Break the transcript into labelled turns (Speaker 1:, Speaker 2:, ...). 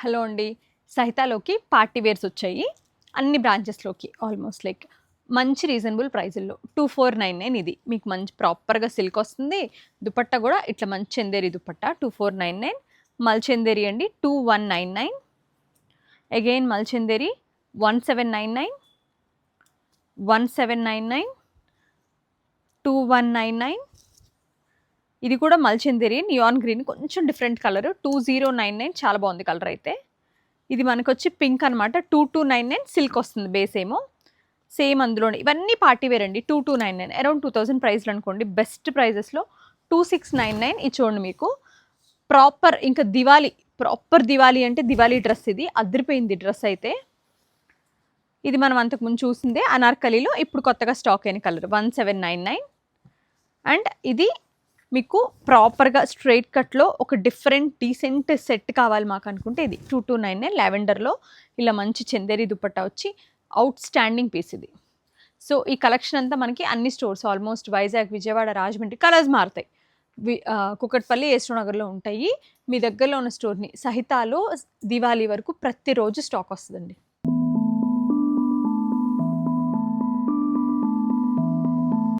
Speaker 1: Hello అండి. సహితాలోకి party wears వచ్చాయి. అన్ని బ్రాంచెస్‌లోకి ఆల్మోస్ట్ లైక్ మంచి రీజనబుల్ ప్రైజుల్లో 2499 ఇది. మీకు మంచి ప్రాపర్‌గా సిల్క్ వస్తుంది. దుపట్టా గూడా ఇట్లా మంచి చందేరి దుపట్టా 2499. మల్ చందేరి అండి 2199. అగైన్ మల్ చందేరి 1799, 1799, 2199. ఇది కూడా మల్ చందేరి నియాన్ గ్రీన్ కొంచెం డిఫరెంట్ కలర్ 2099. చాలా బాగుంది కలర్ అయితే. ఇది మనకొచ్చి పింక్ అనమాట 2299 సిల్క్ వస్తుంది బేస్ ఏమో. సేమ్ అందులోనే ఇవన్నీ పార్టీ వేర్ అండి 2299 అరౌండ్ 2000 ప్రైస్‌లో అనుకోండి. బెస్ట్ ప్రైజెస్‌లో 2699 ఇది చూడండి మీకు. ప్రాపర్ ఇంకా దివాళీ ప్రాపర్ దివాళీ అంటే దివాళీ డ్రెస్ ఇది. అదిరిపోయింది డ్రెస్ అయితే. ఇది మనం అంతకుముందు చూసిందే అనార్కలిలో ఇప్పుడు కొత్తగా స్టాక్ అయిన కలర్ 1799. అండ్ ఇది మీకు ప్రాపర్‌గా స్ట్రెయిట్ కట్‌లో ఒక డిఫరెంట్ డీసెంట్ సెట్ కావాలి మాకు అనుకుంటే ఇది 2299 లావెండర్‌లో ఇలా మంచి చందేరి దుపట్టా వచ్చి అవుట్ స్టాండింగ్ పీస్ ఇది. సో ఈ కలెక్షన్ అంతా మనకి అన్ని stores almost Vizag, Vijayawada, Rajahmundry colours మారుతాయి. కుకట్పల్లి, ఏస్ట్రో నగర్‌లో ఉంటాయి. మీ దగ్గరలో ఉన్న స్టోర్‌ని సహితాలో దివాళీ వరకు ప్రతిరోజు స్టాక్ వస్తుందండి.